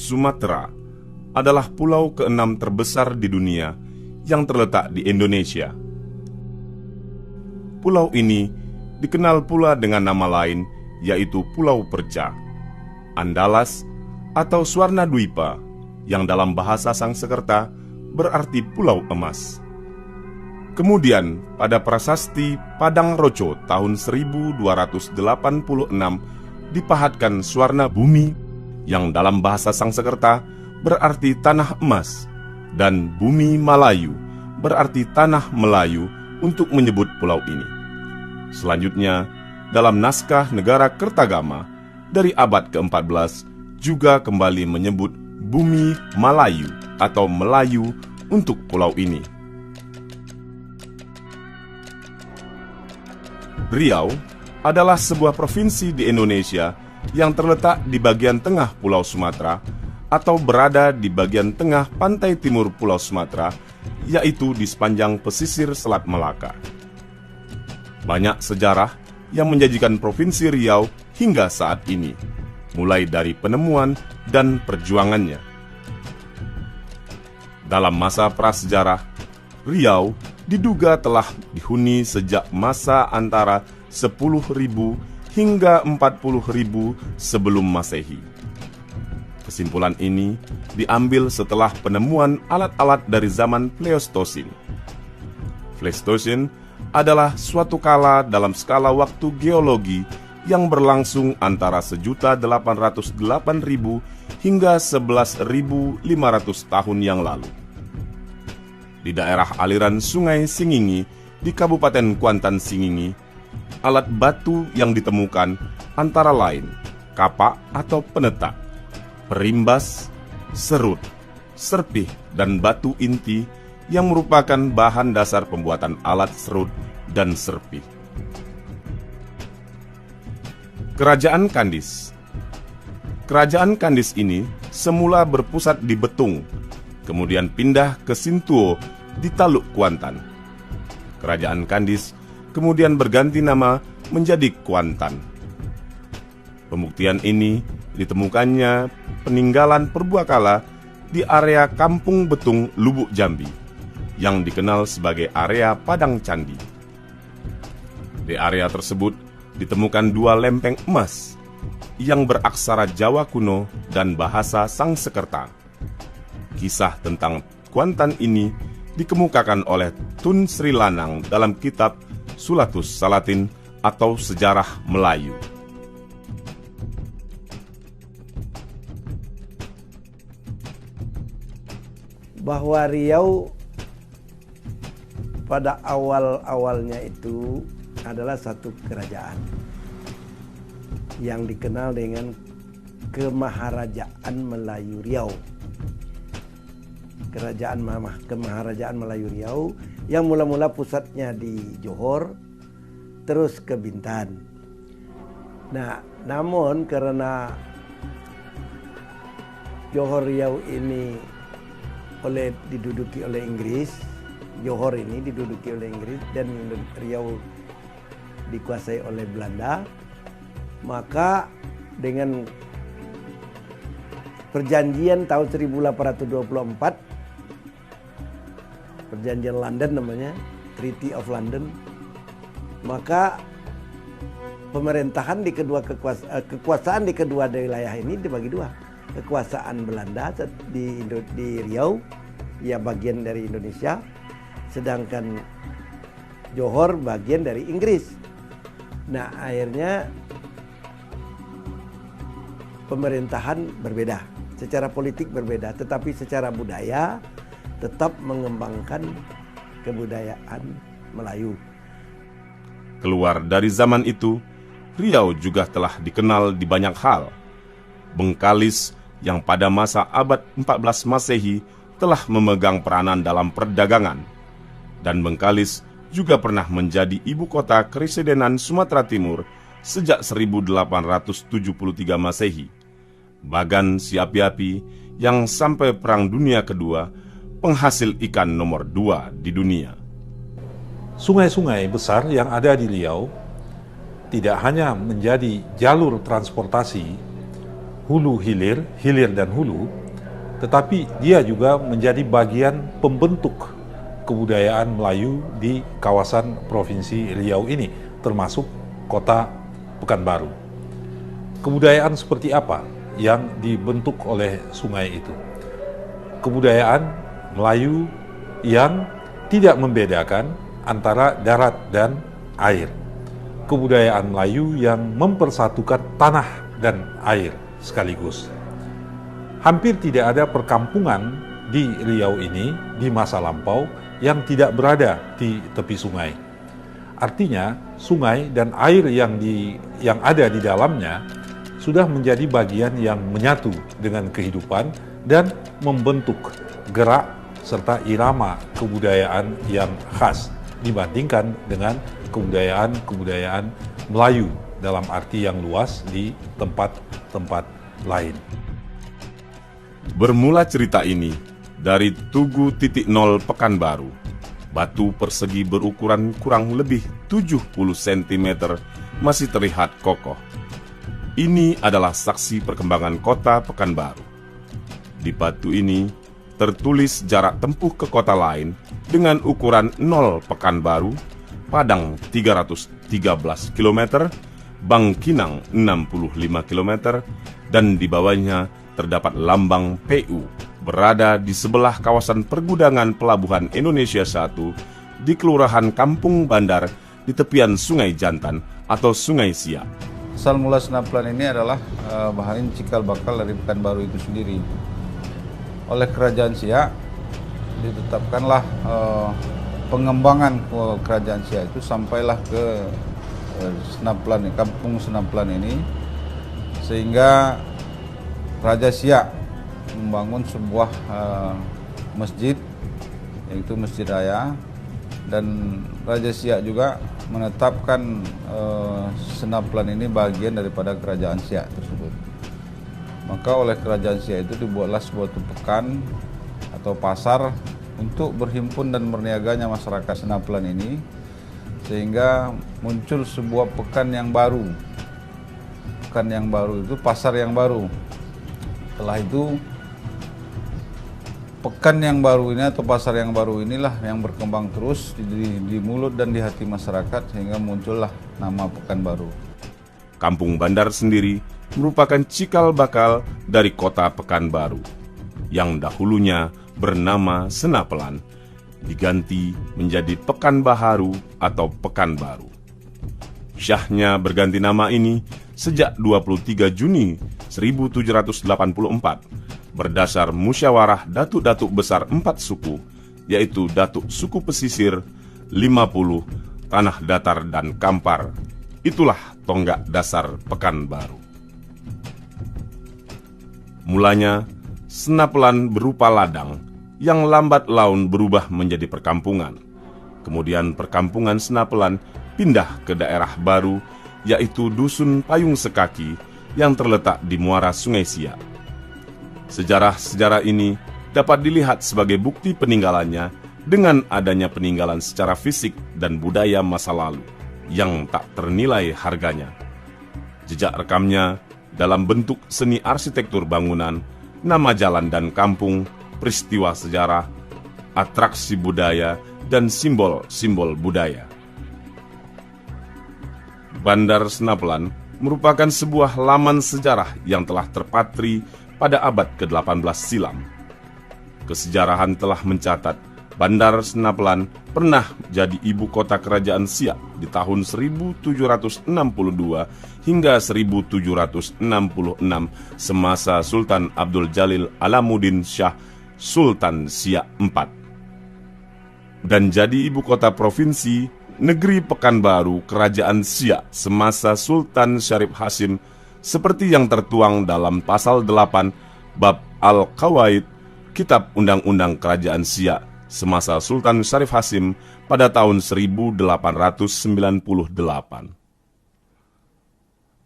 Sumatera adalah pulau ke-6 terbesar di dunia yang terletak di Indonesia. Pulau ini dikenal pula dengan nama lain, yaitu Pulau Perca, Andalas, atau Swarnadwipa, yang dalam bahasa Sangsekerta berarti Pulau Emas. Kemudian, pada prasasti Padang Roco tahun 1286 dipahatkan Swarna Bumi, yang dalam bahasa Sangsekerta berarti tanah emas, dan Bumi Malayu berarti tanah Melayu untuk menyebut pulau ini. Selanjutnya, dalam naskah Negara Kertagama dari abad ke-14 juga kembali menyebut Bumi Malayu atau Melayu untuk pulau ini. Riau adalah sebuah provinsi di Indonesia yang terletak di bagian tengah Pulau Sumatera atau berada di bagian tengah pantai timur Pulau Sumatera, yaitu di sepanjang pesisir Selat Melaka. Banyak sejarah yang menjanjikan Provinsi Riau hingga saat ini, mulai dari penemuan dan perjuangannya. Dalam masa prasejarah, Riau diduga telah dihuni sejak masa antara 10.000 hingga 40.000 sebelum Masehi. Kesimpulan ini diambil setelah penemuan alat-alat dari zaman Pleistosen. Pleistosen adalah suatu kala dalam skala waktu geologi yang berlangsung antara 1.808.000 hingga 11.500 tahun yang lalu. Di daerah aliran Sungai Singingi di Kabupaten Kuantan Singingi, alat batu yang ditemukan antara lain kapak atau penetak, perimbas, serut, serpih, dan batu inti yang merupakan bahan dasar pembuatan alat serut dan serpih. Kerajaan Kandis. Kerajaan Kandis ini semula berpusat di Betung, kemudian pindah ke Sintuo di Taluk Kuantan. Kerajaan Kandis kemudian berganti nama menjadi Kuantan. Pembuktian ini ditemukannya peninggalan purbakala di area Kampung Betung, Lubuk Jambi, yang dikenal sebagai area Padang Candi. Di area tersebut ditemukan 2 lempeng emas yang beraksara Jawa kuno dan bahasa Sangsekerta. Kisah tentang Kuantan ini dikemukakan oleh Tun Sri Lanang dalam kitab Sulatus Salatin atau Sejarah Melayu. Bahwa Riau pada awal-awalnya itu adalah satu kerajaan yang dikenal dengan Kemaharajaan Melayu Riau. Kemaharajaan Melayu Riau yang mula-mula pusatnya di Johor, terus ke Bintan. Nah, namun karena Johor Riau ini diduduki oleh Inggris, Johor ini diduduki oleh Inggris dan Riau dikuasai oleh Belanda, maka dengan perjanjian tahun 1824, perjanjian London namanya, Treaty of London, maka pemerintahan di kekuasaan di kedua wilayah ini dibagi dua. Kekuasaan Belanda di Riau, ya bagian dari Indonesia, sedangkan Johor bagian dari Inggris. Nah, akhirnya pemerintahan berbeda, secara politik berbeda, tetapi secara budaya tetap mengembangkan kebudayaan Melayu. Keluar dari zaman itu, Riau juga telah dikenal di banyak hal. Bengkalis yang pada masa abad 14 Masehi telah memegang peranan dalam perdagangan, dan Bengkalis juga pernah menjadi ibu kota Keresidenan Sumatera Timur sejak 1873 Masehi. Bagan Siapi-api yang sampai Perang Dunia Kedua penghasil ikan nomor 2 di dunia. Sungai-sungai besar yang ada di Riau tidak hanya menjadi jalur transportasi hulu hilir, hilir dan hulu, tetapi dia juga menjadi bagian pembentuk kebudayaan Melayu di kawasan Provinsi Riau ini, termasuk kota Pekanbaru. Kebudayaan seperti apa yang dibentuk oleh sungai itu? Kebudayaan Melayu yang tidak membedakan antara darat dan air. Kebudayaan Melayu yang mempersatukan tanah dan air sekaligus. Hampir tidak ada perkampungan di Riau ini di masa lampau yang tidak berada di tepi sungai. Artinya, sungai dan air yang ada di dalamnya sudah menjadi bagian yang menyatu dengan kehidupan dan membentuk gerak serta irama kebudayaan yang khas dibandingkan dengan kebudayaan Melayu dalam arti yang luas di tempat-tempat lain. Bermula cerita ini dari Tugu Titik Nol Pekanbaru. Batu persegi berukuran kurang lebih 70 cm masih terlihat kokoh. Ini adalah saksi perkembangan kota Pekanbaru. Di batu ini tertulis jarak tempuh ke kota lain dengan ukuran 0 Pekanbaru, Padang 313 km, Bangkinang 65 km, dan di bawahnya terdapat lambang PU berada di sebelah kawasan pergudangan Pelabuhan Indonesia 1 di Kelurahan Kampung Bandar di tepian Sungai Jantan atau Sungai Siak. Asal mula Senaplan ini adalah bahan cikal bakal dari Pekanbaru itu sendiri. Oleh Kerajaan Siak ditetapkanlah pengembangan Kerajaan Siak itu sampailah ke Senaplan, Kampung Senaplan ini, sehingga Raja Siak membangun sebuah masjid, yaitu Masjid Raya, dan Raja Siak juga menetapkan Senaplan ini bagian daripada Kerajaan Siak tersebut. Maka oleh Kerajaan Siak itu dibuatlah sebuah tumpukan atau pasar untuk berhimpun dan berniaganya masyarakat Senaplan ini, sehingga muncul sebuah pekan yang baru. Pekan yang baru itu pasar yang baru. Setelah itu pekan yang baru ini atau pasar yang baru inilah yang berkembang terus di mulut dan di hati masyarakat, sehingga muncullah nama Pekanbaru. Kampung Bandar sendiri merupakan cikal bakal dari kota Pekanbaru yang dahulunya bernama Senapelan, diganti menjadi Pekanbaharu atau Pekanbaru. Syahnya berganti nama ini sejak 23 Juni 1784 berdasar musyawarah datuk-datuk besar 4 suku, yaitu Datuk Suku Pesisir, 50, Tanah Datar, dan Kampar. Itulah tonggak dasar Pekanbaru. Mulanya, Senapelan berupa ladang yang lambat laun berubah menjadi perkampungan. Kemudian perkampungan Senapelan pindah ke daerah baru, yaitu Dusun Payung Sekaki yang terletak di muara Sungai Siak. Sejarah-sejarah ini dapat dilihat sebagai bukti peninggalannya dengan adanya peninggalan secara fisik dan budaya masa lalu yang tak ternilai harganya. Jejak rekamnya dalam bentuk seni arsitektur bangunan, nama jalan dan kampung, peristiwa sejarah, atraksi budaya, dan simbol-simbol budaya. Bandar Senapelan merupakan sebuah laman sejarah yang telah terpatri pada abad ke-18 silam. Kesejarahan telah mencatat Bandar Senapelan pernah jadi ibu kota kerajaan Siak di tahun 1762 hingga 1766 semasa Sultan Abdul Jalil Alamuddin Shah Sultan Siak IV. Dan jadi ibu kota provinsi negeri Pekanbaru Kerajaan Siak semasa Sultan Syarif Hasim seperti yang tertuang dalam pasal 8 Bab Al-Qawaid Kitab Undang-Undang Kerajaan Siak semasa Sultan Syarif Hasim pada tahun 1898.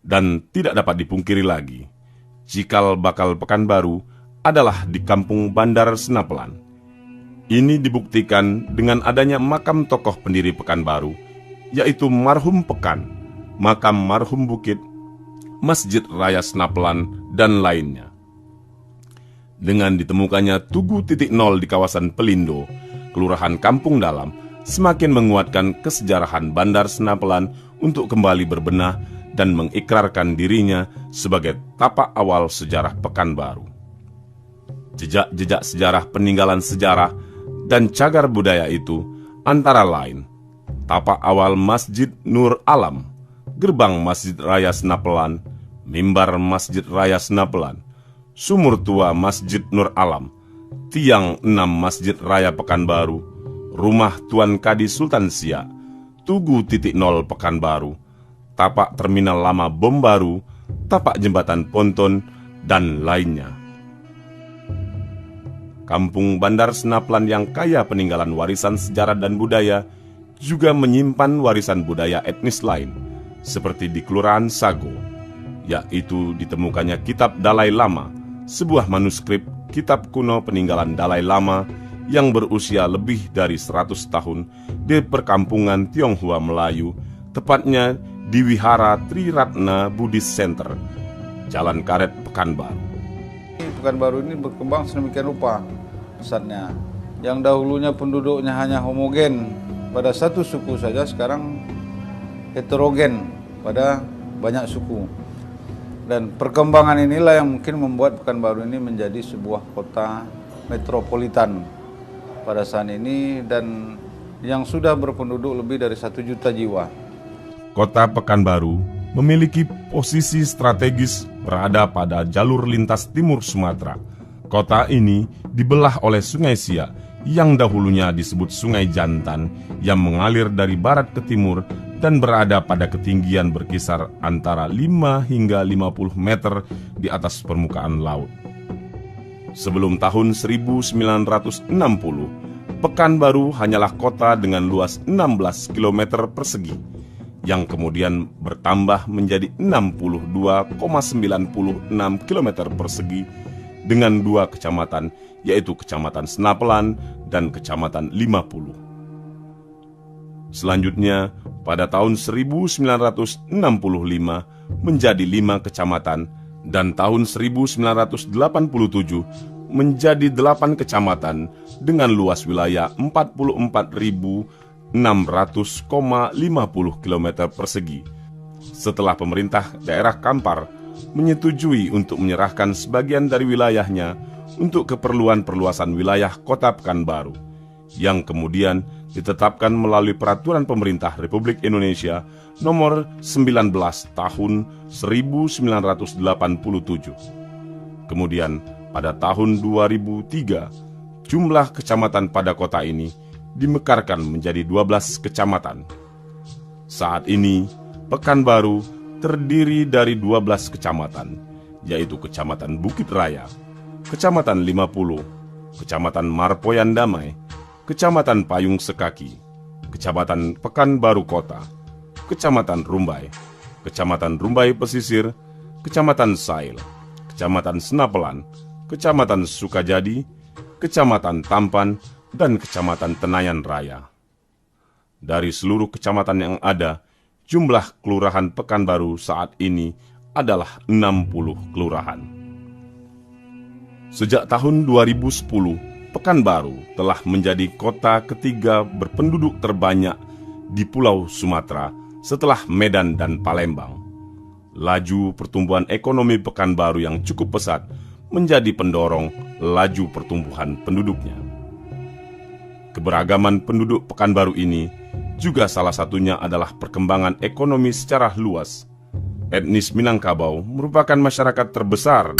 Dan tidak dapat dipungkiri lagi, cikal bakal Pekanbaru adalah di Kampung Bandar Senapelan. Ini dibuktikan dengan adanya makam tokoh pendiri Pekanbaru, yaitu marhum Pekan, makam marhum Bukit, Masjid Raya Senapelan, dan lainnya. Dengan ditemukannya Tugu Titik Nol di kawasan Pelindo, Kelurahan Kampung Dalam, semakin menguatkan kesejarahan Bandar Senapelan untuk kembali berbenah dan mengikrarkan dirinya sebagai tapak awal sejarah Pekanbaru. Jejak-jejak sejarah peninggalan sejarah dan cagar budaya itu antara lain tapak awal Masjid Nur Alam, gerbang Masjid Raya Senapelan, mimbar Masjid Raya Senapelan, sumur tua Masjid Nur Alam, tiang 6 Masjid Raya Pekanbaru, rumah Tuan Kadi Sultan Siak, Tugu Titik Nol Pekanbaru, tapak terminal lama Bom Baru, tapak jembatan ponton, dan lainnya. Kampung Bandar Senapelan yang kaya peninggalan warisan sejarah dan budaya juga menyimpan warisan budaya etnis lain, seperti di Kelurahan Sago, yaitu ditemukannya Kitab Dalai Lama, sebuah manuskrip kitab kuno peninggalan Dalai Lama yang berusia lebih dari 100 tahun di perkampungan Tionghoa Melayu, tepatnya di Wihara Triratna Buddhist Center, Jalan Karet, Pekanbaru. Pekanbaru ini berkembang sedemikian rupa pesatnya. Yang dahulunya penduduknya hanya homogen pada satu suku saja, sekarang heterogen pada banyak suku. Dan perkembangan inilah yang mungkin membuat Pekanbaru ini menjadi sebuah kota metropolitan pada saat ini dan yang sudah berpenduduk lebih dari 1 juta jiwa. Kota Pekanbaru memiliki posisi strategis berada pada jalur lintas timur Sumatera. Kota ini dibelah oleh Sungai Siak yang dahulunya disebut Sungai Jantan yang mengalir dari barat ke timur dan berada pada ketinggian berkisar antara 5 hingga 50 meter di atas permukaan laut. Sebelum tahun 1960, Pekanbaru hanyalah kota dengan luas 16 km persegi, yang kemudian bertambah menjadi 62,96 km persegi dengan 2 kecamatan, yaitu Kecamatan Senapelan dan Kecamatan 50. Selanjutnya, pada tahun 1965 menjadi 5 kecamatan dan tahun 1987 menjadi 8 kecamatan dengan luas wilayah 44.600,50 km persegi. Setelah pemerintah daerah Kampar menyetujui untuk menyerahkan sebagian dari wilayahnya untuk keperluan perluasan wilayah Kota Pekanbaru, yang kemudian ditetapkan melalui Peraturan Pemerintah Republik Indonesia Nomor 19 Tahun 1987. Kemudian pada tahun 2003, jumlah kecamatan pada kota ini dimekarkan menjadi 12 kecamatan. Saat ini, Pekanbaru terdiri dari 12 kecamatan, yaitu Kecamatan Bukit Raya, Kecamatan 50, Kecamatan Marpoyan Damai, Kecamatan Payung Sekaki, Kecamatan Pekanbaru Kota, Kecamatan Rumbai, Kecamatan Rumbai Pesisir, Kecamatan Sail, Kecamatan Senapelan, Kecamatan Sukajadi, Kecamatan Tampan, dan Kecamatan Tenayan Raya. Dari seluruh kecamatan yang ada, jumlah kelurahan Pekanbaru saat ini adalah 60 kelurahan. Sejak tahun 2010, Pekanbaru telah menjadi kota ketiga berpenduduk terbanyak di Pulau Sumatera setelah Medan dan Palembang. Laju pertumbuhan ekonomi Pekanbaru yang cukup pesat menjadi pendorong laju pertumbuhan penduduknya. Keberagaman penduduk Pekanbaru ini juga salah satunya adalah perkembangan ekonomi secara luas. Etnis Minangkabau merupakan masyarakat terbesar